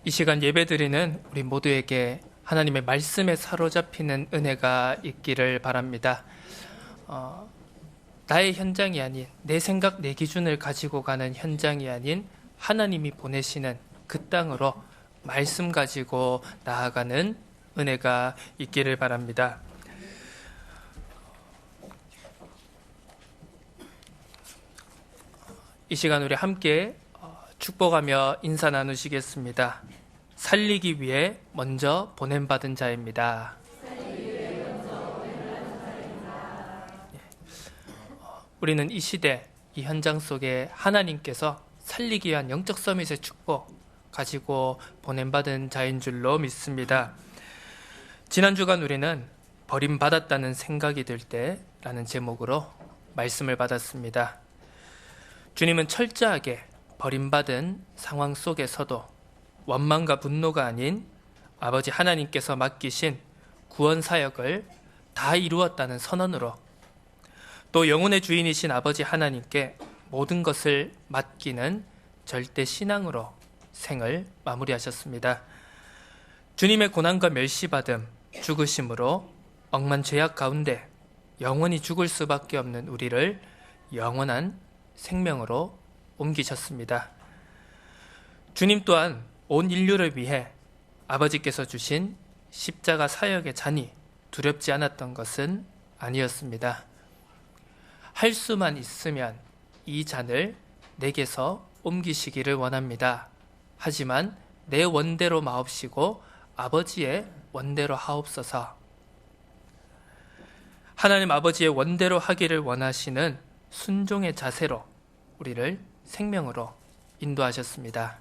이 시간 예배드리는 우리 모두에게 하나님의 말씀에 사로잡히는 은혜가 있기를 바랍니다. 나의 현장이 아닌, 내 생각, 내 기준을 가지고 가는 현장이 아닌 하나님이 보내시는 그 땅으로 말씀 가지고 나아가는 은혜가 있기를 바랍니다. 이 시간 우리 함께 축복하며 인사 나누시겠습니다. 살리기 위해 먼저 보냄받은 자입니다. 우리는 이 시대, 이 현장 속에 하나님께서 살리기 위한 영적 서밋의 축복 가지고 보냄받은 자인 줄로 믿습니다. 지난 주간 우리는 버림받았다는 생각이 들 때라는 제목으로 말씀을 받았습니다. 주님은 철저하게 버림받은 상황 속에서도 원망과 분노가 아닌 아버지 하나님께서 맡기신 구원 사역을 다 이루었다는 선언으로, 또 영혼의 주인이신 아버지 하나님께 모든 것을 맡기는 절대 신앙으로 생을 마무리하셨습니다. 주님의 고난과 멸시받음, 죽으심으로 억만 죄악 가운데 영원히 죽을 수밖에 없는 우리를 영원한 생명으로 옮기셨습니다. 주님 또한 온 인류를 위해 아버지께서 주신 십자가 사역의 잔이 두렵지 않았던 것은 아니었습니다. 할 수만 있으면 이 잔을 내게서 옮기시기를 원합니다. 하지만 내 원대로 마옵시고 아버지의 원대로 하옵소서. 하나님 아버지의 원대로 하기를 원하시는 순종의 자세로 우리를 생명으로 인도하셨습니다.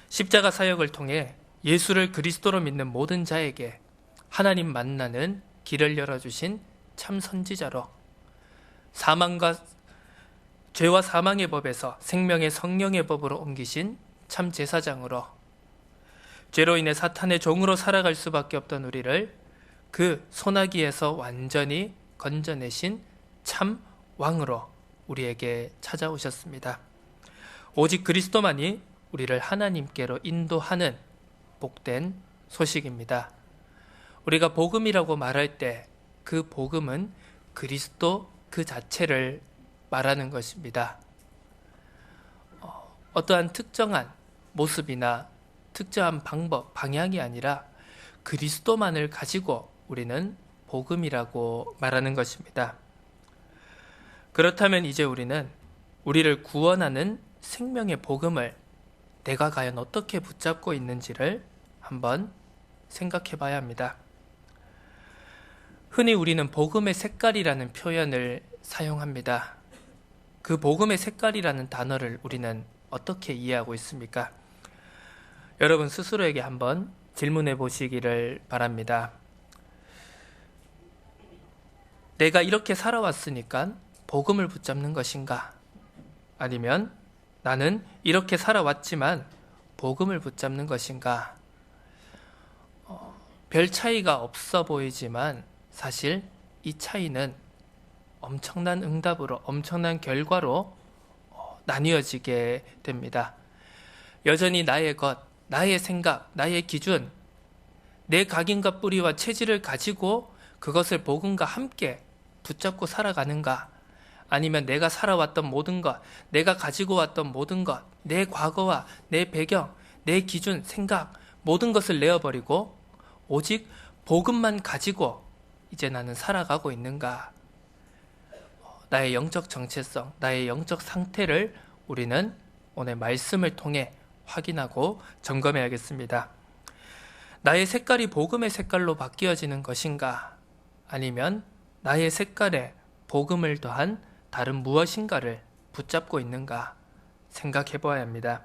십자가 사역을 통해 예수를 그리스도로 믿는 모든 자에게 하나님 만나는 길을 열어주신 참 선지자로, 죄와 사망의 법에서 생명의 성령의 법으로 옮기신 참 제사장으로, 죄로 인해 사탄의 종으로 살아갈 수밖에 없던 우리를 그 소나기에서 완전히 건져내신 참 왕으로 우리에게 찾아오셨습니다. 오직 그리스도만이 우리를 하나님께로 인도하는 복된 소식입니다. 우리가 복음이라고 말할 때 그 복음은 그리스도 그 자체를 말하는 것입니다. 어떠한 특정한 모습이나 특정한 방법, 방향이 아니라 그리스도만을 가지고 우리는 복음이라고 말하는 것입니다. 그렇다면 이제 우리는 우리를 구원하는 생명의 복음을 내가 과연 어떻게 붙잡고 있는지를 한번 생각해 봐야 합니다. 흔히 우리는 복음의 색깔이라는 표현을 사용합니다. 그 복음의 색깔이라는 단어를 우리는 어떻게 이해하고 있습니까? 여러분 스스로에게 한번 질문해 보시기를 바랍니다. 내가 이렇게 살아왔으니까 복음을 붙잡는 것인가? 아니면 나는 이렇게 살아왔지만 복음을 붙잡는 것인가? 별 차이가 없어 보이지만 사실 이 차이는 엄청난 응답으로, 엄청난 결과로 나뉘어지게 됩니다. 여전히 나의 것, 나의 생각, 나의 기준, 내 각인과 뿌리와 체질을 가지고 그것을 복음과 함께 붙잡고 살아가는가? 아니면 내가 살아왔던 모든 것, 내가 가지고 왔던 모든 것, 내 과거와 내 배경, 내 기준, 생각, 모든 것을 내어버리고 오직 복음만 가지고 이제 나는 살아가고 있는가? 나의 영적 정체성, 나의 영적 상태를 우리는 오늘 말씀을 통해 확인하고 점검해야겠습니다. 나의 색깔이 복음의 색깔로 바뀌어지는 것인가? 아니면 나의 색깔에 복음을 더한 다른 무엇인가를 붙잡고 있는가 생각해 보아야 합니다.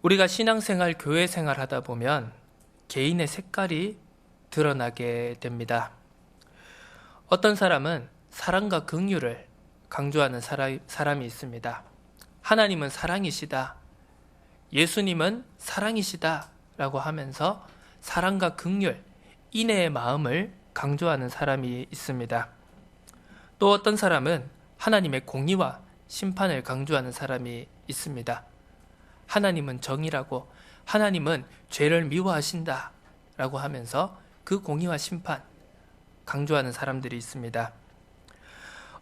우리가 신앙생활, 교회생활 하다 보면 개인의 색깔이 드러나게 됩니다. 어떤 사람은 사랑과 긍휼을 강조하는 사람이 있습니다. 하나님은 사랑이시다, 예수님은 사랑이시다 라고 하면서 사랑과 긍휼, 인애의 마음을 강조하는 사람이 있습니다. 또 어떤 사람은 하나님의 공의와 심판을 강조하는 사람이 있습니다. 하나님은 정의라고, 하나님은 죄를 미워하신다 라고 하면서 그 공의와 심판 강조하는 사람들이 있습니다.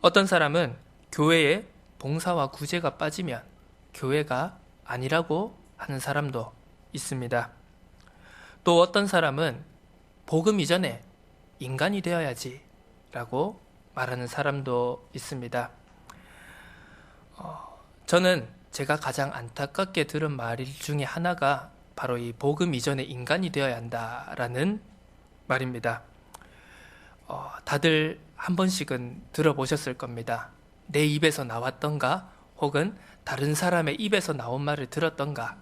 어떤 사람은 교회에 봉사와 구제가 빠지면 교회가 아니라고 하는 사람도 있습니다. 또 어떤 사람은 복음 이전에 인간이 되어야지 라고 말하는 사람도 있습니다. 저는 제가 가장 안타깝게 들은 말 중에 하나가 바로 이 복음 이전에 인간이 되어야 한다라는 말입니다. 다들 한 번씩은 들어보셨을 겁니다. 내 입에서 나왔던가 혹은 다른 사람의 입에서 나온 말을 들었던가.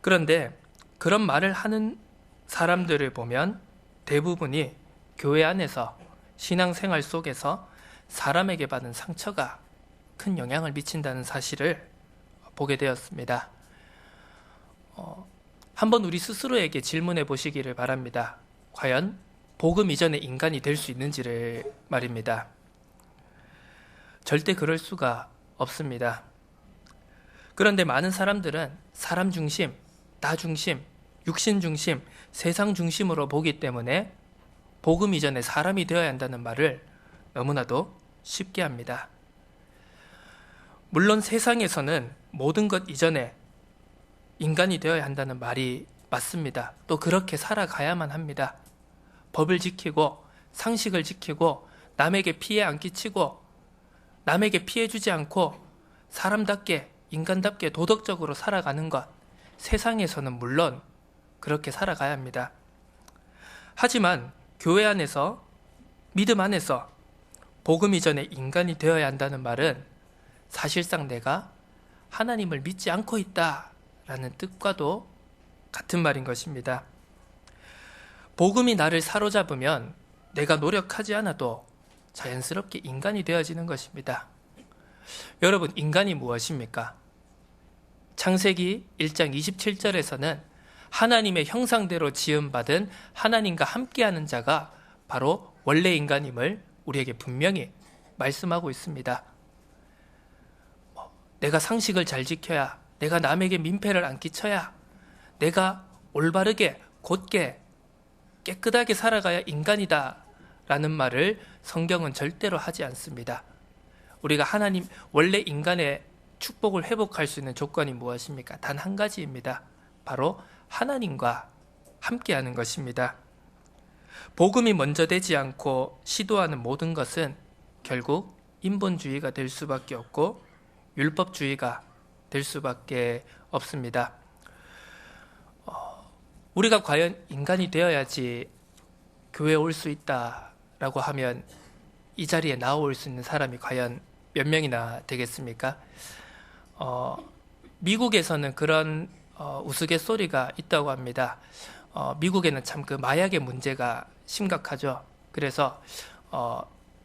그런데 그런 말을 하는 사람들을 보면 대부분이 교회 안에서 신앙생활 속에서 사람에게 받은 상처가 큰 영향을 미친다는 사실을 보게 되었습니다. 한번 우리 스스로에게 질문해 보시기를 바랍니다. 과연 복음 이전에 인간이 될 수 있는지를 말입니다. 절대 그럴 수가 없습니다. 그런데 많은 사람들은 사람 중심, 나 중심, 육신 중심, 세상 중심으로 보기 때문에 복음 이전에 사람이 되어야 한다는 말을 너무나도 쉽게 합니다. 물론 세상에서는 모든 것 이전에 인간이 되어야 한다는 말이 맞습니다. 또 그렇게 살아가야만 합니다. 법을 지키고 상식을 지키고 남에게 피해 안 끼치고 남에게 피해 주지 않고 사람답게 인간답게 도덕적으로 살아가는 것, 세상에서는 물론 그렇게 살아가야 합니다. 하지만 교회 안에서, 믿음 안에서 복음 이전에 인간이 되어야 한다는 말은 사실상 내가 하나님을 믿지 않고 있다라는 뜻과도 같은 말인 것입니다. 복음이 나를 사로잡으면 내가 노력하지 않아도 자연스럽게 인간이 되어지는 것입니다. 여러분, 인간이 무엇입니까? 창세기 1장 27절에서는 하나님의 형상대로 지음받은 하나님과 함께하는 자가 바로 원래 인간임을 우리에게 분명히 말씀하고 있습니다. 내가 상식을 잘 지켜야, 내가 남에게 민폐를 안 끼쳐야, 내가 올바르게 곧게 깨끗하게 살아가야 인간이다 라는 말을 성경은 절대로 하지 않습니다. 우리가 하나님, 원래 인간의 축복을 회복할 수 있는 조건이 무엇입니까? 단 한 가지입니다. 바로 하나님과 함께하는 것입니다. 복음이 먼저 되지 않고 시도하는 모든 것은 결국 인본주의가 될 수밖에 없고 율법주의가 될 수밖에 없습니다. 우리가 과연 인간이 되어야지 교회에 올 수 있다라고 하면 이 자리에 나올 수 있는 사람이 과연 몇 명이나 되겠습니까? 미국에서는 그런 우스갯소리가 있다고 합니다. 미국에는 참 그 마약의 문제가 심각하죠. 그래서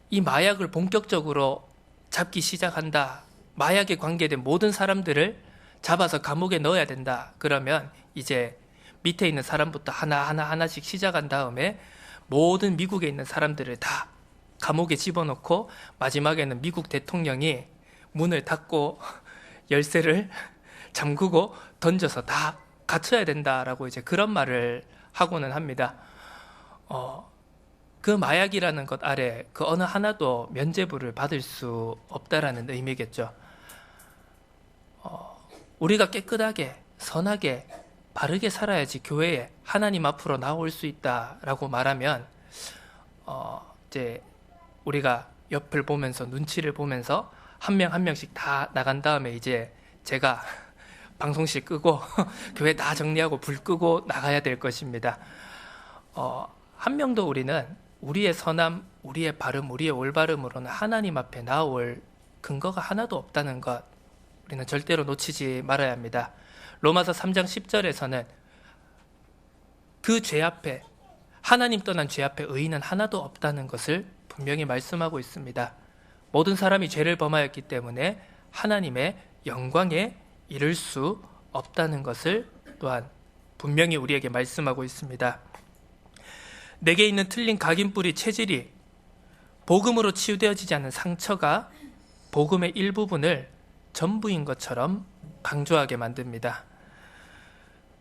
이 마약을 본격적으로 잡기 시작한다. 마약에 관계된 모든 사람들을 잡아서 감옥에 넣어야 된다. 그러면 이제 밑에 있는 사람부터 하나씩 시작한 다음에 모든 미국에 있는 사람들을 다 감옥에 집어넣고 마지막에는 미국 대통령이 문을 닫고 열쇠를 잠그고 던져서 다 갇혀야 된다라고 이제 그런 말을 하고는 합니다. 그 마약이라는 것 아래 그 어느 하나도 면죄부를 받을 수 없다라는 의미겠죠. 우리가 깨끗하게 선하게 바르게 살아야지 교회에 하나님 앞으로 나올 수 있다라고 말하면 이제 우리가 옆을 보면서 눈치를 보면서 한 명 한 명씩 다 나간 다음에 이제 제가 방송실 끄고 교회 다 정리하고 불 끄고 나가야 될 것입니다. 한 명도 우리는 우리의 선함, 우리의 바름, 우리의 올바름으로는 하나님 앞에 나올 근거가 하나도 없다는 것 우리는 절대로 놓치지 말아야 합니다. 로마서 3장 10절에서는 그 죄 앞에, 하나님 떠난 죄 앞에 의인은 하나도 없다는 것을 분명히 말씀하고 있습니다. 모든 사람이 죄를 범하였기 때문에 하나님의 영광에 이를 수 없다는 것을 또한 분명히 우리에게 말씀하고 있습니다. 내게 있는 틀린 각인뿌리 체질이 복음으로 치유되어지지 않는 상처가 복음의 일부분을 전부인 것처럼 강조하게 만듭니다.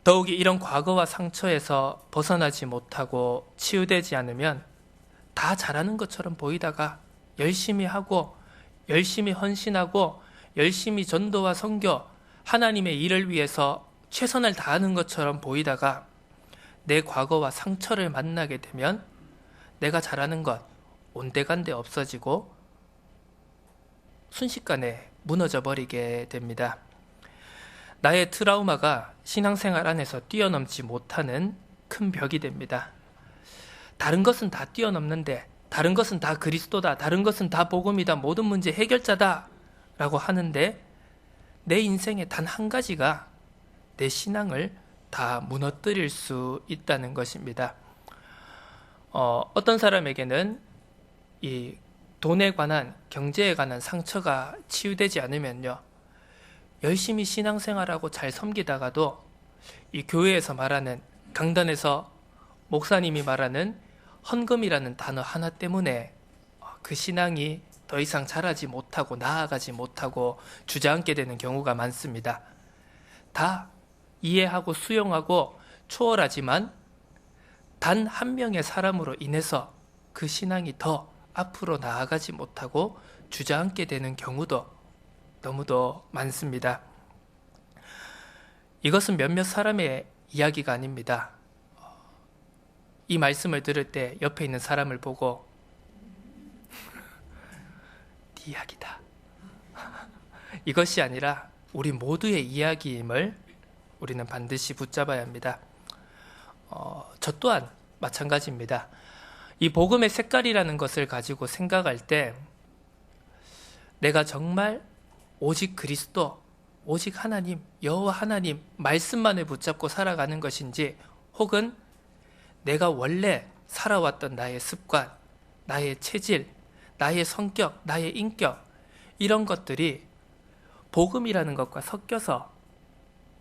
더욱이 이런 과거와 상처에서 벗어나지 못하고 치유되지 않으면 다 잘하는 것처럼 보이다가 열심히 하고 열심히 헌신하고 열심히 전도와 선교, 하나님의 일을 위해서 최선을 다하는 것처럼 보이다가 내 과거와 상처를 만나게 되면 내가 잘하는 것 온데간데 없어지고 순식간에 무너져 버리게 됩니다. 나의 트라우마가 신앙생활 안에서 뛰어넘지 못하는 큰 벽이 됩니다. 다른 것은 다 뛰어넘는데, 다른 것은 다 그리스도다, 다른 것은 다 복음이다, 모든 문제 해결자다 라고 하는데 내 인생의 단 한 가지가 내 신앙을 다 무너뜨릴 수 있다는 것입니다. 어떤 사람에게는 이 돈에 관한, 경제에 관한 상처가 치유되지 않으면요, 열심히 신앙생활하고 잘 섬기다가도 이 교회에서 말하는, 강단에서 목사님이 말하는 헌금이라는 단어 하나 때문에 그 신앙이 더 이상 자라지 못하고 나아가지 못하고 주저앉게 되는 경우가 많습니다. 다 이해하고 수용하고 초월하지만 단 한 명의 사람으로 인해서 그 신앙이 더 앞으로 나아가지 못하고 주저앉게 되는 경우도 너무도 많습니다. 이것은 몇몇 사람의 이야기가 아닙니다. 이 말씀을 들을 때 옆에 있는 사람을 보고 네 이야기다. 이것이 아니라 우리 모두의 이야기임을 우리는 반드시 붙잡아야 합니다. 저 또한 마찬가지입니다. 이 복음의 색깔이라는 것을 가지고 생각할 때 내가 정말 오직 그리스도, 오직 하나님, 여호와 하나님 말씀만을 붙잡고 살아가는 것인지, 혹은 내가 원래 살아왔던 나의 습관, 나의 체질, 나의 성격, 나의 인격, 이런 것들이 복음이라는 것과 섞여서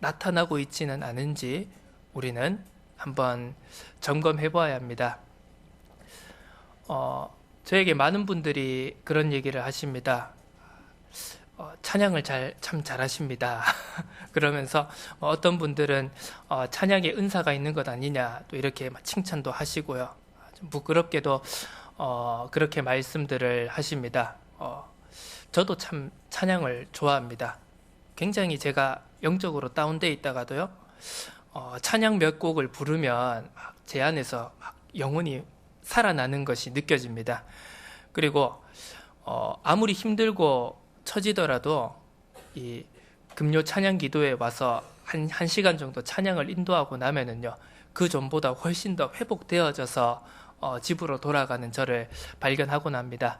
나타나고 있지는 않은지 우리는 한번 점검해 보아야 합니다. 저에게 많은 분들이 그런 얘기를 하십니다. 찬양을 참 잘하십니다. 그러면서 어떤 분들은 찬양에 은사가 있는 것 아니냐 또 이렇게 칭찬도 하시고요. 좀 부끄럽게도 그렇게 말씀들을 하십니다. 저도 참 찬양을 좋아합니다. 굉장히 제가 영적으로 다운돼 있다가도요, 찬양 몇 곡을 부르면 제 안에서 영혼이 살아나는 것이 느껴집니다. 그리고 아무리 힘들고 처지더라도 이 금요 찬양 기도에 와서 한 시간 정도 찬양을 인도하고 나면은요, 그 전보다 훨씬 더 회복되어져서 집으로 돌아가는 저를 발견하곤 합니다.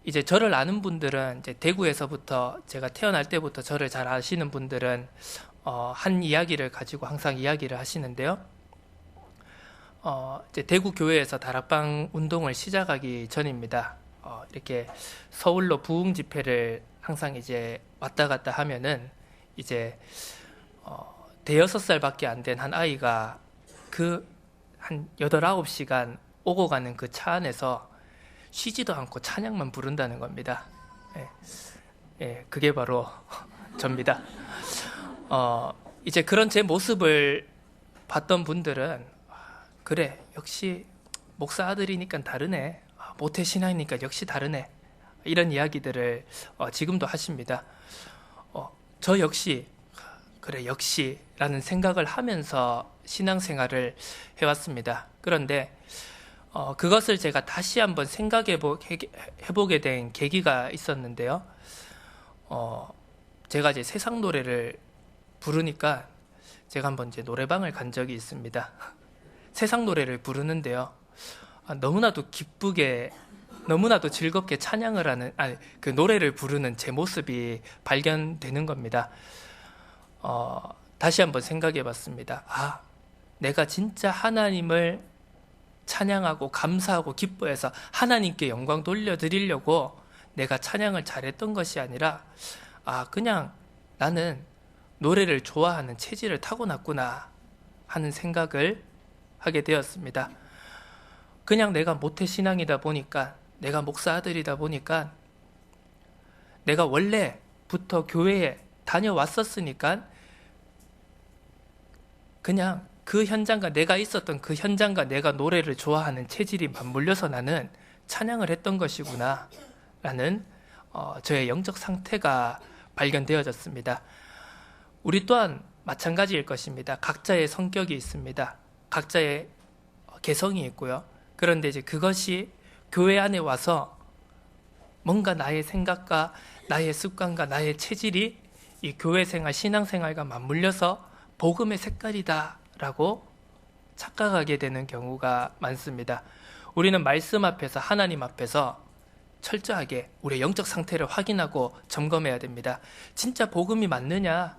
이제 저를 아는 분들은, 이제 대구에서부터 제가 태어날 때부터 저를 잘 아시는 분들은 한 이야기를 가지고 항상 이야기를 하시는데요. 이제 대구 교회에서 다락방 운동을 시작하기 전입니다. 이렇게 서울로 부흥 집회를 항상 이제 왔다 갔다 하면은 이제 대여섯 살밖에 안 된 한 아이가 그 한 8, 9시간 오고 가는 그 차 안에서 쉬지도 않고 찬양만 부른다는 겁니다. 그게 바로 접니다. 이제 그런 제 모습을 봤던 분들은 그래, 역시 목사 아들이니까 다르네, 모태 신앙이니까 역시 다르네, 이런 이야기들을 지금도 하십니다. 저 역시 그래, 역시 라는 생각을 하면서 신앙생활을 해왔습니다. 그런데 그것을 제가 다시 한번 해보게 된 계기가 있었는데요. 제가 이제 세상 노래를 부르니까 제가 한번 이제 노래방을 간 적이 있습니다. 세상 노래를 부르는데요, 너무나도 기쁘게, 너무나도 즐겁게 찬양을 하는, 그 노래를 부르는 제 모습이 발견되는 겁니다. 다시 한번 생각해 봤습니다. 내가 진짜 하나님을 찬양하고 감사하고 기뻐해서 하나님께 영광 돌려드리려고 내가 찬양을 잘했던 것이 아니라, 그냥 나는 노래를 좋아하는 체질을 타고났구나 하는 생각을 하게 되었습니다. 그냥 내가 모태신앙이다 보니까, 내가 목사 아들이다 보니까, 내가 원래 부터 교회에 다녀왔었으니까 그냥 그 현장과 내가 있었던 그 현장과 내가 노래를 좋아하는 체질이 맞물려서 나는 찬양을 했던 것이구나 라는 저의 영적 상태가 발견되어졌습니다. 우리 또한 마찬가지일 것입니다. 각자의 성격이 있습니다. 각자의 개성이 있고요. 그런데 이제 그것이 교회 안에 와서 뭔가 나의 생각과 나의 습관과 나의 체질이 이 교회 생활, 신앙 생활과 맞물려서 복음의 색깔이다 라고 착각하게 되는 경우가 많습니다. 우리는 말씀 앞에서, 하나님 앞에서 철저하게 우리의 영적 상태를 확인하고 점검해야 됩니다. 진짜 복음이 맞느냐?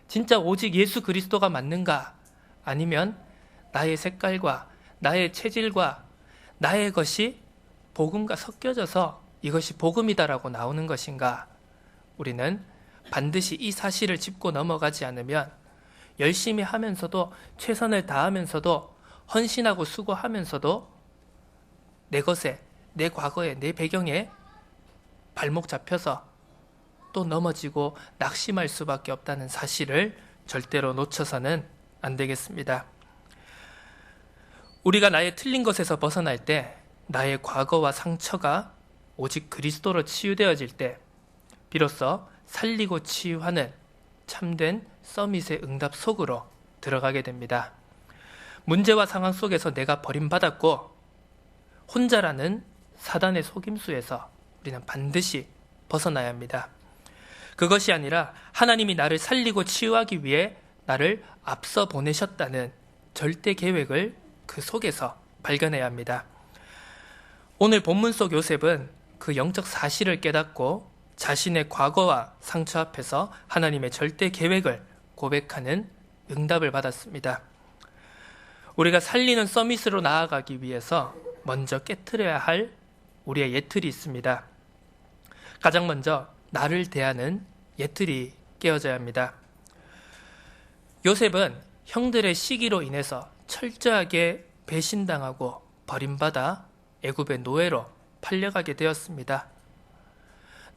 진짜 오직 예수 그리스도가 맞는가? 아니면 나의 색깔과 나의 체질과 나의 것이 복음과 섞여져서 이것이 복음이다라고 나오는 것인가? 우리는 반드시 이 사실을 짚고 넘어가지 않으면 열심히 하면서도, 최선을 다하면서도, 헌신하고 수고하면서도 내 것에, 내 과거에, 내 배경에 발목 잡혀서 또 넘어지고 낙심할 수밖에 없다는 사실을 절대로 놓쳐서는 안 되겠습니다. 우리가 나의 틀린 것에서 벗어날 때, 나의 과거와 상처가 오직 그리스도로 치유되어질 때 비로소 살리고 치유하는 참된 서밋의 응답 속으로 들어가게 됩니다. 문제와 상황 속에서 내가 버림받았고 혼자라는 사단의 속임수에서 우리는 반드시 벗어나야 합니다. 그것이 아니라 하나님이 나를 살리고 치유하기 위해 나를 앞서 보내셨다는 절대 계획을 그 속에서 발견해야 합니다. 오늘 본문 속 요셉은 그 영적 사실을 깨닫고 자신의 과거와 상처 앞에서 하나님의 절대 계획을 고백하는 응답을 받았습니다. 우리가 살리는 서밋으로 나아가기 위해서 먼저 깨트려야 할 우리의 예틀이 있습니다. 가장 먼저 나를 대하는 예틀이 깨어져야 합니다. 요셉은 형들의 시기로 인해서 철저하게 배신당하고 버림받아 애굽의 노예로 팔려가게 되었습니다.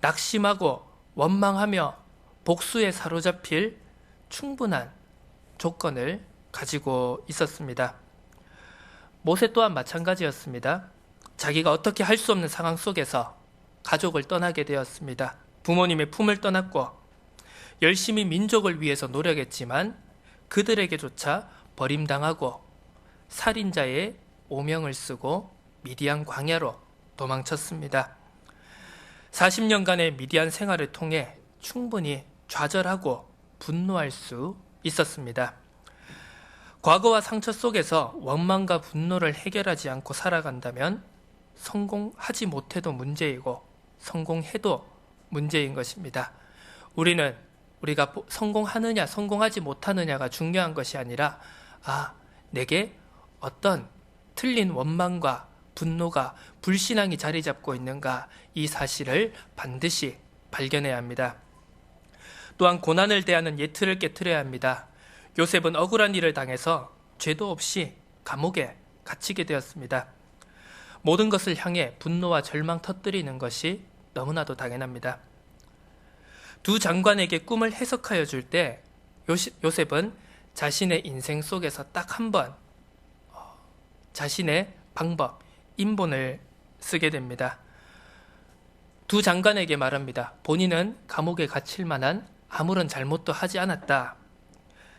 낙심하고 원망하며 복수에 사로잡힐 충분한 조건을 가지고 있었습니다. 모세 또한 마찬가지였습니다. 자기가 어떻게 할 수 없는 상황 속에서 가족을 떠나게 되었습니다. 부모님의 품을 떠났고 열심히 민족을 위해서 노력했지만 그들에게조차 버림당하고 살인자의 오명을 쓰고 미디안 광야로 도망쳤습니다. 40년간의 미디안 생활을 통해 충분히 좌절하고 분노할 수 있었습니다. 과거와 상처 속에서 원망과 분노를 해결하지 않고 살아간다면 성공하지 못해도 문제이고 성공해도 문제인 것입니다. 우리가 성공하느냐 성공하지 못하느냐가 중요한 것이 아니라 내게 어떤 틀린 원망과 분노가, 불신앙이 자리 잡고 있는가, 이 사실을 반드시 발견해야 합니다. 또한 고난을 대하는 예틀을 깨트려야 합니다. 요셉은 억울한 일을 당해서 죄도 없이 감옥에 갇히게 되었습니다. 모든 것을 향해 분노와 절망 터뜨리는 것이 너무나도 당연합니다. 두 장관에게 꿈을 해석하여 줄 때 요셉은 자신의 인생 속에서 딱 한 번 자신의 방법, 인본을 쓰게 됩니다. 두 장관에게 말합니다. 본인은 감옥에 갇힐 만한 아무런 잘못도 하지 않았다.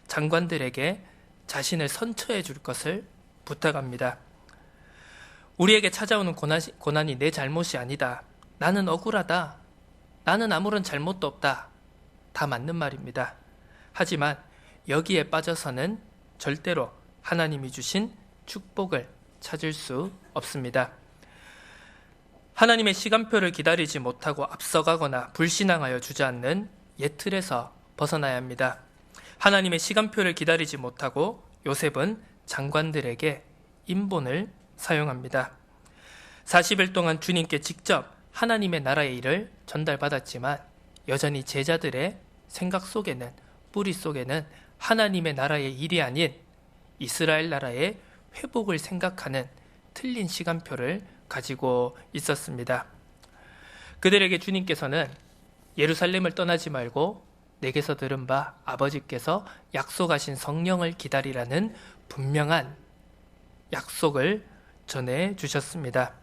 장관들에게 자신을 선처해 줄 것을 부탁합니다. 우리에게 찾아오는 고난이 내 잘못이 아니다. 나는 억울하다. 나는 아무런 잘못도 없다. 다 맞는 말입니다. 하지만 여기에 빠져서는 절대로 하나님이 주신 축복을 찾을 수 없습니다. 하나님의 시간표를 기다리지 못하고 앞서가거나 불신앙하여 주저앉는 옛틀에서 벗어나야 합니다. 하나님의 시간표를 기다리지 못하고 요셉은 장관들에게 인본을 사용합니다. 40일 동안 주님께 직접 하나님의 나라의 일을 전달받았지만 여전히 제자들의 생각 속에는, 뿌리 속에는 하나님의 나라의 일이 아닌 이스라엘 나라의 회복을 생각하는 틀린 시간표를 가지고 있었습니다. 그들에게 주님께서는 예루살렘을 떠나지 말고 내게서 들은 바 아버지께서 약속하신 성령을 기다리라는 분명한 약속을 전해 주셨습니다.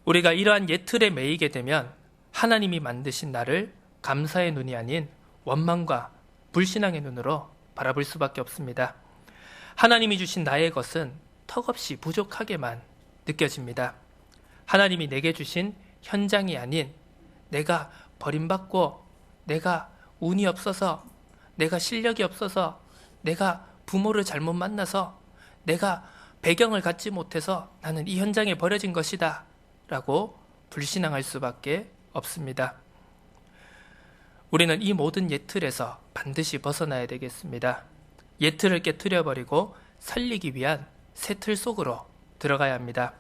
우리가 이러한 예틀에 매이게 되면 하나님이 만드신 나를 감사의 눈이 아닌 원망과 불신앙의 눈으로 바라볼 수밖에 없습니다. 하나님이 주신 나의 것은 턱없이 부족하게만 느껴집니다. 하나님이 내게 주신 현장이 아닌 내가 버림받고 내가 운이 없어서 내가 실력이 없어서 내가 부모를 잘못 만나서 내가 배경을 갖지 못해서 나는 이 현장에 버려진 것이다 라고 불신앙할 수밖에 없습니다. 우리는 이 모든 예틀에서 반드시 벗어나야 되겠습니다. 예틀을 깨트려버리고 살리기 위한 새 틀 속으로 들어가야 합니다.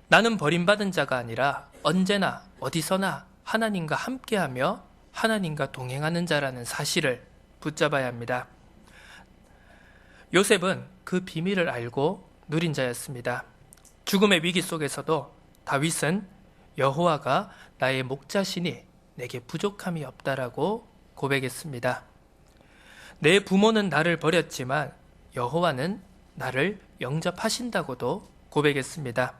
나는 버림받은 자가 아니라 언제나 어디서나 하나님과 함께하며 하나님과 동행하는 자라는 사실을 붙잡아야 합니다. 요셉은 그 비밀을 알고 누린 자였습니다. 죽음의 위기 속에서도 다윗은 여호와가 나의 목자시니 내게 부족함이 없다라고 고백했습니다. 내 부모는 나를 버렸지만 여호와는 나를 영접하신다고도 고백했습니다.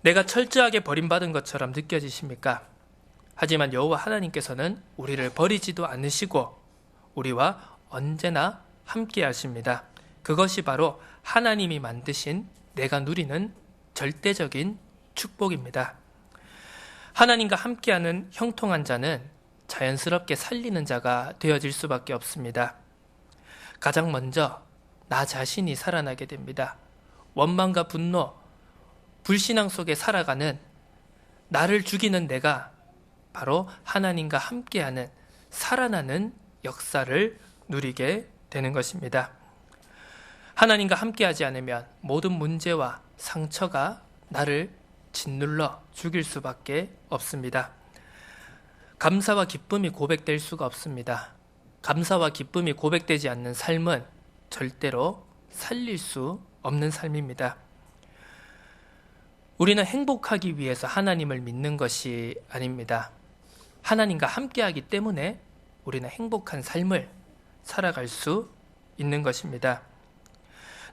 내가 철저하게 버림받은 것처럼 느껴지십니까? 하지만 여호와 하나님께서는 우리를 버리지도 않으시고 우리와 언제나 함께 하십니다. 그것이 바로 하나님이 만드신 내가 누리는 절대적인 축복입니다. 하나님과 함께하는 형통한 자는 자연스럽게 살리는 자가 되어질 수밖에 없습니다. 가장 먼저 나 자신이 살아나게 됩니다. 원망과 분노, 불신앙 속에 살아가는 나를 죽이는 내가 바로 하나님과 함께하는 살아나는 역사를 누리게 되는 것입니다. 하나님과 함께하지 않으면 모든 문제와 상처가 나를 짓눌러 죽일 수밖에 없습니다. 감사와 기쁨이 고백될 수가 없습니다. 감사와 기쁨이 고백되지 않는 삶은 절대로 살릴 수 없는 삶입니다. 우리는 행복하기 위해서 하나님을 믿는 것이 아닙니다. 하나님과 함께하기 때문에 우리는 행복한 삶을 살아갈 수 있는 것입니다.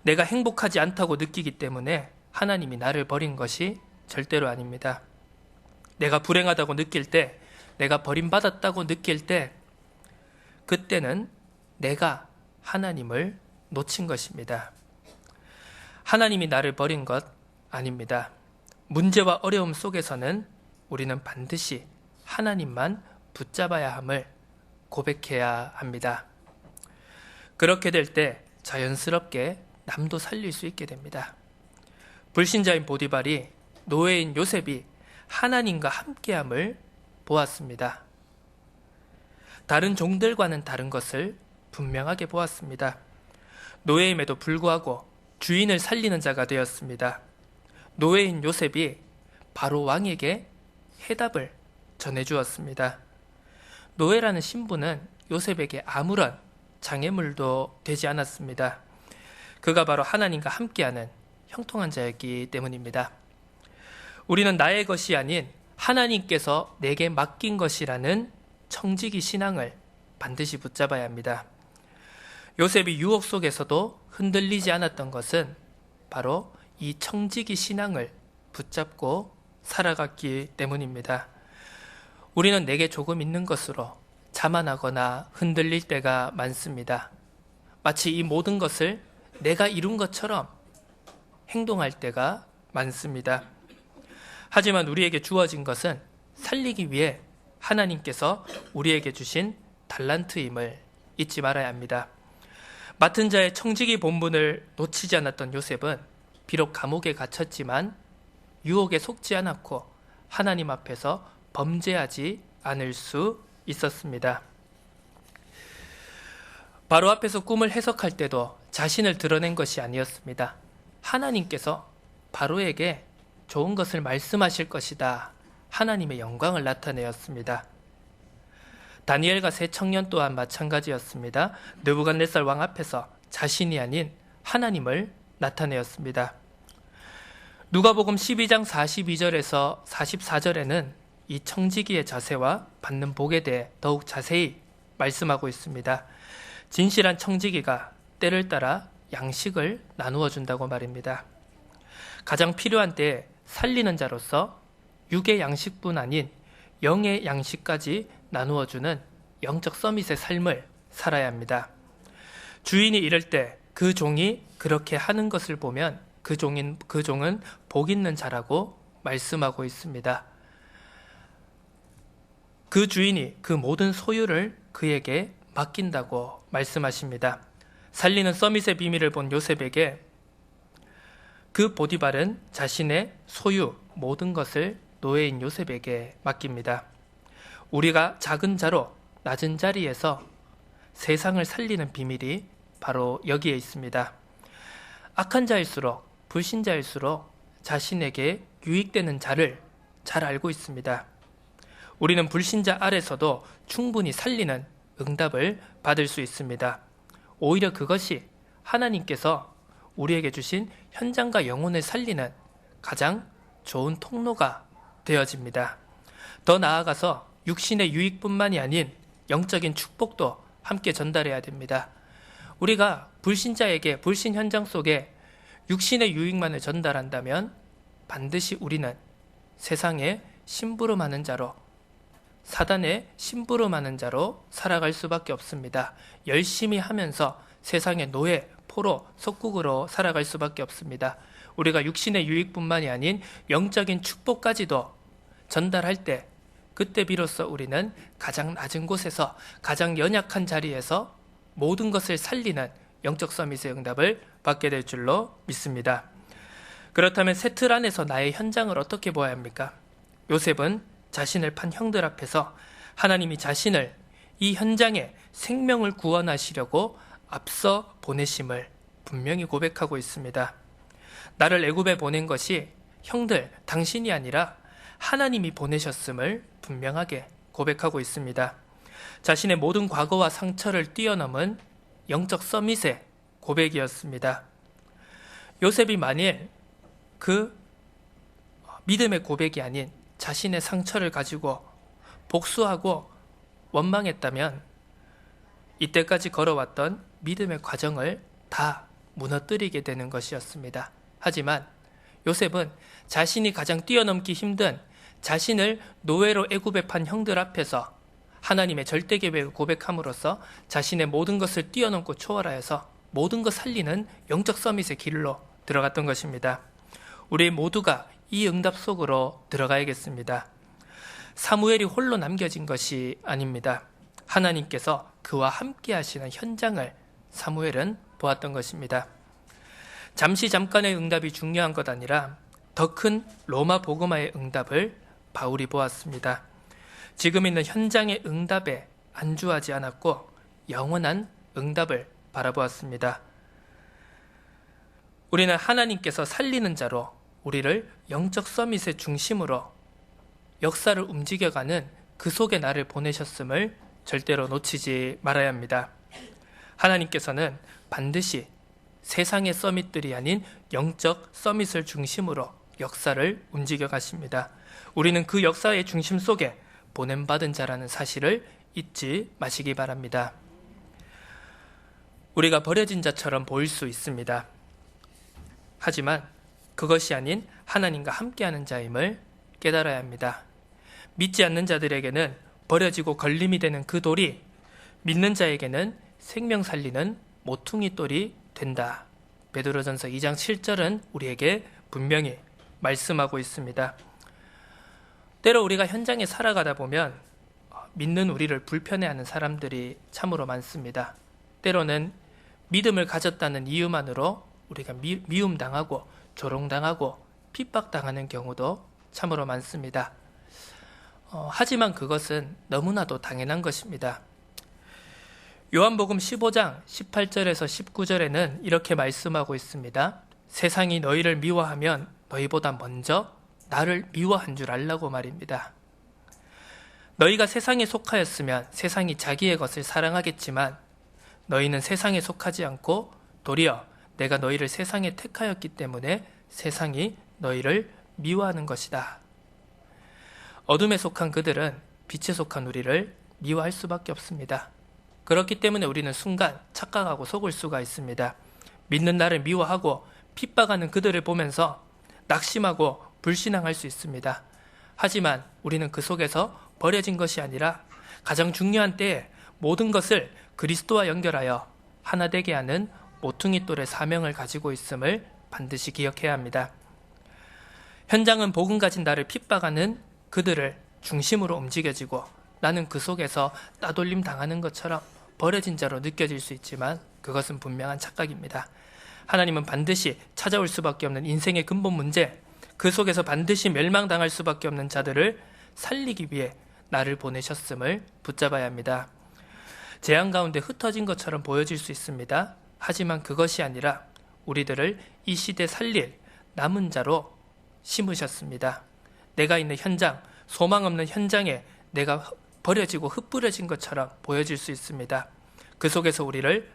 내가 행복하지 않다고 느끼기 때문에 하나님이 나를 버린 것이 절대로 아닙니다. 내가 불행하다고 느낄 때, 내가 버림받았다고 느낄 때, 그때는 내가 하나님을 놓친 것입니다. 하나님이 나를 버린 것 아닙니다. 문제와 어려움 속에서는 우리는 반드시 하나님만 붙잡아야 함을 고백해야 합니다. 그렇게 될 때 자연스럽게 남도 살릴 수 있게 됩니다. 불신자인 보디발이 노예인 요셉이 하나님과 함께함을 보았습니다. 다른 종들과는 다른 것을 분명하게 보았습니다. 노예임에도 불구하고 주인을 살리는 자가 되었습니다. 노예인 요셉이 바로 왕에게 해답을 전해주었습니다. 노예라는 신분은 요셉에게 아무런 장애물도 되지 않았습니다. 그가 바로 하나님과 함께하는 형통한 자였기 때문입니다. 우리는 나의 것이 아닌 하나님께서 내게 맡긴 것이라는 청지기 신앙을 반드시 붙잡아야 합니다. 요셉이 유혹 속에서도 흔들리지 않았던 것은 바로 이 청지기 신앙을 붙잡고 살아갔기 때문입니다. 우리는 내게 조금 있는 것으로 자만하거나 흔들릴 때가 많습니다. 마치 이 모든 것을 내가 이룬 것처럼 행동할 때가 많습니다. 하지만 우리에게 주어진 것은 살리기 위해 하나님께서 우리에게 주신 달란트임을 잊지 말아야 합니다. 맡은 자의 청지기 본분을 놓치지 않았던 요셉은 비록 감옥에 갇혔지만 유혹에 속지 않았고 하나님 앞에서 범죄하지 않을 수 있었습니다. 바로 앞에서 꿈을 해석할 때도 자신을 드러낸 것이 아니었습니다. 하나님께서 바로에게 좋은 것을 말씀하실 것이다. 하나님의 영광을 나타내었습니다. 다니엘과 세 청년 또한 마찬가지였습니다. 느부갓네살 왕 앞에서 자신이 아닌 하나님을 나타내었습니다. 누가복음 12장 42절에서 44절에는 이 청지기의 자세와 받는 복에 대해 더욱 자세히 말씀하고 있습니다. 진실한 청지기가 때를 따라 양식을 나누어 준다고 말입니다. 가장 필요한 때에 살리는 자로서 육의 양식뿐 아닌 영의 양식까지 나누어 주는 영적 서밋의 삶을 살아야 합니다. 주인이 이럴 때 그 종이 그렇게 하는 것을 보면 그 종은 복 있는 자라고 말씀하고 있습니다. 그 주인이 그 모든 소유를 그에게 맡긴다고 말씀하십니다. 살리는 서밋의 비밀을 본 요셉에게 그 보디발은 자신의 소유 모든 것을 노예인 요셉에게 맡깁니다. 우리가 작은 자로 낮은 자리에서 세상을 살리는 비밀이 바로 여기에 있습니다. 악한 자일수록 불신자일수록 자신에게 유익되는 자를 잘 알고 있습니다. 우리는 불신자 아래서도 충분히 살리는 응답을 받을 수 있습니다. 오히려 그것이 하나님께서 우리에게 주신 현장과 영혼을 살리는 가장 좋은 통로가 되어집니다. 더 나아가서 육신의 유익뿐만이 아닌 영적인 축복도 함께 전달해야 됩니다. 우리가 불신자에게 불신 현장 속에 육신의 유익만을 전달한다면 반드시 우리는 세상에 심부름하는 자로, 사단의 심부름하는 자로 살아갈 수밖에 없습니다. 열심히 하면서 세상의 노예, 포로, 속국으로 살아갈 수밖에 없습니다. 우리가 육신의 유익뿐만이 아닌 영적인 축복까지도 전달할 때 그때 비로소 우리는 가장 낮은 곳에서 가장 연약한 자리에서 모든 것을 살리는 영적 서밋의 응답을 받게 될 줄로 믿습니다. 그렇다면 새 틀 안에서 나의 현장을 어떻게 보아야 합니까? 요셉은 자신을 판 형들 앞에서 하나님이 자신을 이 현장에 생명을 구원하시려고 앞서 보내심을 분명히 고백하고 있습니다. 나를 애굽에 보낸 것이 형들, 당신이 아니라 하나님이 보내셨음을 분명하게 고백하고 있습니다. 자신의 모든 과거와 상처를 뛰어넘은 영적 서밋의 고백이었습니다. 요셉이 만일 그 믿음의 고백이 아닌 자신의 상처를 가지고 복수하고 원망했다면 이때까지 걸어왔던 믿음의 과정을 다 무너뜨리게 되는 것이었습니다. 하지만 요셉은 자신이 가장 뛰어넘기 힘든 자신을 노예로 애굽에 판 형들 앞에서 하나님의 절대 계획을 고백함으로써 자신의 모든 것을 뛰어넘고 초월하여서 모든 것 살리는 영적 서밋의 길로 들어갔던 것입니다. 우리 모두가 이 응답 속으로 들어가야겠습니다. 사무엘이 홀로 남겨진 것이 아닙니다. 하나님께서 그와 함께 하시는 현장을 사무엘은 보았던 것입니다. 잠깐의 응답이 중요한 것 아니라 더 큰 로마 복음화의 응답을 바울이 보았습니다. 지금 있는 현장의 응답에 안주하지 않았고 영원한 응답을 바라보았습니다. 우리는 하나님께서 살리는 자로 우리를 영적 서밋의 중심으로 역사를 움직여가는 그 속에 나를 보내셨음을 절대로 놓치지 말아야 합니다. 하나님께서는 반드시 세상의 서밋들이 아닌 영적 서밋을 중심으로 역사를 움직여 가십니다. 우리는 그 역사의 중심 속에 보냄받은 자라는 사실을 잊지 마시기 바랍니다. 우리가 버려진 자처럼 보일 수 있습니다. 하지만 그것이 아닌 하나님과 함께하는 자임을 깨달아야 합니다. 믿지 않는 자들에게는 버려지고 걸림이 되는 그 돌이 믿는 자에게는 생명 살리는 모퉁이 돌이 된다. 베드로전서 2장 7절은 우리에게 분명히 말씀하고 있습니다. 때로 우리가 현장에 살아가다 보면 믿는 우리를 불편해하는 사람들이 참으로 많습니다. 때로는 믿음을 가졌다는 이유만으로 우리가 미움당하고 조롱당하고 핍박당하는 경우도 참으로 많습니다. 하지만 그것은 너무나도 당연한 것입니다. 요한복음 15장 18절에서 19절에는 이렇게 말씀하고 있습니다. 세상이 너희를 미워하면 너희보다 먼저 나를 미워한 줄 알라고 말입니다. 너희가 세상에 속하였으면 세상이 자기의 것을 사랑하겠지만 너희는 세상에 속하지 않고 도리어 내가 너희를 세상에 택하였기 때문에 세상이 너희를 미워하는 것이다. 어둠에 속한 그들은 빛에 속한 우리를 미워할 수밖에 없습니다. 그렇기 때문에 우리는 순간 착각하고 속을 수가 있습니다. 믿는 나를 미워하고 핍박하는 그들을 보면서 낙심하고 불신앙할 수 있습니다. 하지만 우리는 그 속에서 버려진 것이 아니라 가장 중요한 때에 모든 것을 그리스도와 연결하여 하나 되게 하는 모퉁이 돌의 사명을 가지고 있음을 반드시 기억해야 합니다. 현장은 복음 가진 나를 핍박하는 그들을 중심으로 움직여지고 나는 그 속에서 따돌림 당하는 것처럼 버려진 자로 느껴질 수 있지만 그것은 분명한 착각입니다. 하나님은 반드시 찾아올 수밖에 없는 인생의 근본 문제, 그 속에서 반드시 멸망당할 수밖에 없는 자들을 살리기 위해 나를 보내셨음을 붙잡아야 합니다. 재앙 가운데 흩어진 것처럼 보여질 수 있습니다. 하지만 그것이 아니라 우리들을 이 시대 살릴 남은 자로 심으셨습니다. 내가 있는 현장, 소망 없는 현장에 내가 버려지고 흩뿌려진 것처럼 보여질 수 있습니다. 그 속에서 우리를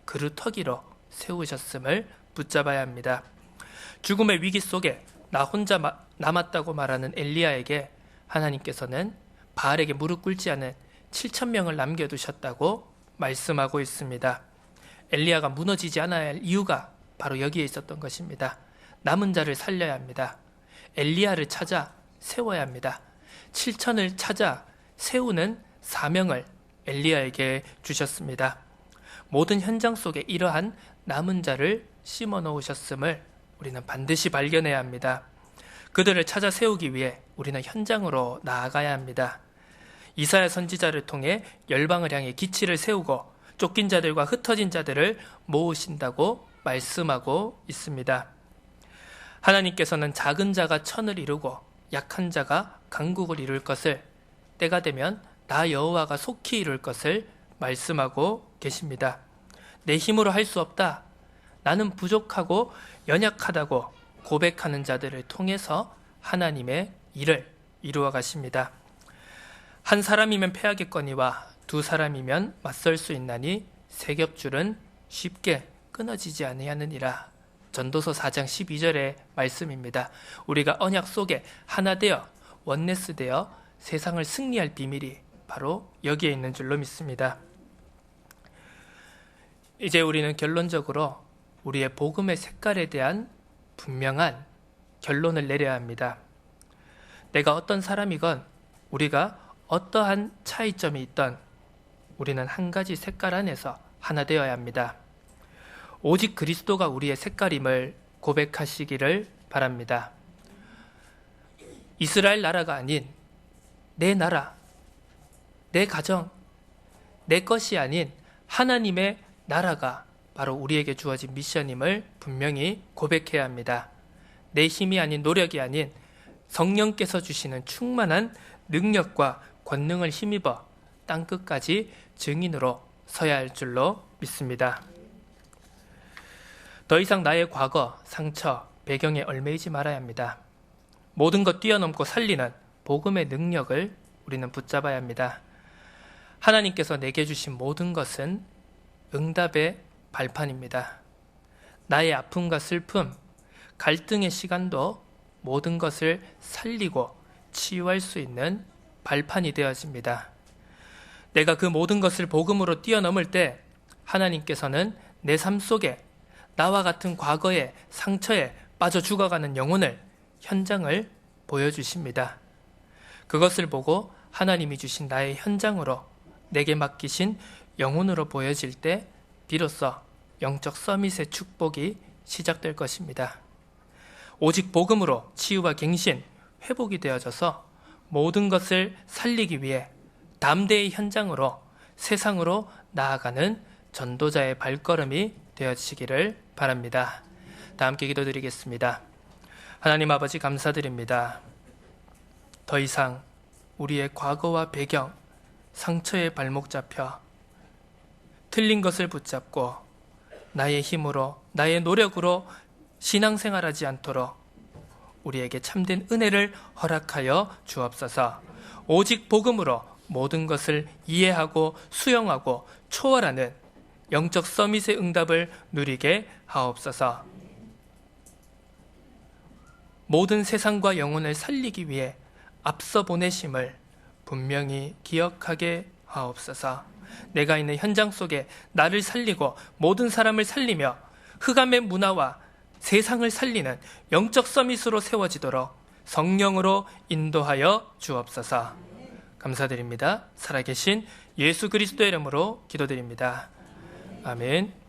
그루터기로 세우셨음을 붙잡아야 합니다. 죽음의 위기 속에 나 혼자 남았다고 말하는 엘리야에게 하나님께서는 바알에게 무릎 꿇지 않은 7,000명을 남겨두셨다고 말씀하고 있습니다. 엘리야가 무너지지 않아야 할 이유가 바로 여기에 있었던 것입니다. 남은 자를 살려야 합니다. 엘리야를 찾아 세워야 합니다. 7,000을 찾아 세우는 사명을 엘리야에게 주셨습니다. 모든 현장 속에 이러한 남은 자를 심어 놓으셨음을 우리는 반드시 발견해야 합니다. 그들을 찾아 세우기 위해 우리는 현장으로 나아가야 합니다. 이사야 선지자를 통해 열방을 향해 기치를 세우고 쫓긴 자들과 흩어진 자들을 모으신다고 말씀하고 있습니다. 하나님께서는 작은 자가 천을 이루고 약한 자가 강국을 이룰 것을, 때가 되면 나 여호와가 속히 이룰 것을 말씀하고 계십니다. 내 힘으로 할 수 없다, 나는 부족하고 연약하다고 고백하는 자들을 통해서 하나님의 일을 이루어 가십니다. 한 사람이면 패하겠거니와 두 사람이면 맞설 수 있나니 세 겹줄은 쉽게 끊어지지 아니하느니라. 전도서 4장 12절의 말씀입니다. 우리가 언약 속에 하나 되어 원네스 되어 세상을 승리할 비밀이 바로 여기에 있는 줄로 믿습니다. 이제 우리는 결론적으로 우리의 복음의 색깔에 대한 분명한 결론을 내려야 합니다. 내가 어떤 사람이건 우리가 어떠한 차이점이 있던 우리는 한 가지 색깔 안에서 하나 되어야 합니다. 오직 그리스도가 우리의 색깔임을 고백하시기를 바랍니다. 이스라엘 나라가 아닌 내 나라, 내 가정, 내 것이 아닌 하나님의 나라가 바로 우리에게 주어진 미션임을 분명히 고백해야 합니다. 내 힘이 아닌, 노력이 아닌 성령께서 주시는 충만한 능력과 권능을 힘입어 땅끝까지 증인으로 서야 할 줄로 믿습니다. 더 이상 나의 과거, 상처, 배경에 얽매이지 말아야 합니다. 모든 것 뛰어넘고 살리는 복음의 능력을 우리는 붙잡아야 합니다. 하나님께서 내게 주신 모든 것은 응답의 발판입니다. 나의 아픔과 슬픔, 갈등의 시간도 모든 것을 살리고 치유할 수 있는 발판이 되어집니다. 내가 그 모든 것을 복음으로 뛰어넘을 때 하나님께서는 내 삶 속에 나와 같은 과거의 상처에 빠져 죽어가는 영혼을, 현장을 보여주십니다. 그것을 보고 하나님이 주신 나의 현장으로 내게 맡기신 영혼으로 보여질 때 비로소 영적 서밋의 축복이 시작될 것입니다. 오직 복음으로 치유와 갱신, 회복이 되어져서 모든 것을 살리기 위해 담대의 현장으로, 세상으로 나아가는 전도자의 발걸음이 되어지기를 바랍니다. 다 함께 기도드리겠습니다. 하나님 아버지, 감사드립니다. 더 이상 우리의 과거와 배경, 상처에 발목 잡혀 틀린 것을 붙잡고 나의 힘으로, 나의 노력으로 신앙생활하지 않도록 우리에게 참된 은혜를 허락하여 주옵소서. 오직 복음으로 모든 것을 이해하고 수용하고 초월하는 영적 서밋의 응답을 누리게 하옵소서. 모든 세상과 영혼을 살리기 위해 앞서 보내심을 분명히 기억하게 하옵소서. 내가 있는 현장 속에 나를 살리고 모든 사람을 살리며 흑암의 문화와 세상을 살리는 영적 서밋으로 세워지도록 성령으로 인도하여 주옵소서. 감사드립니다. 살아계신 예수 그리스도의 이름으로 기도드립니다. 아멘.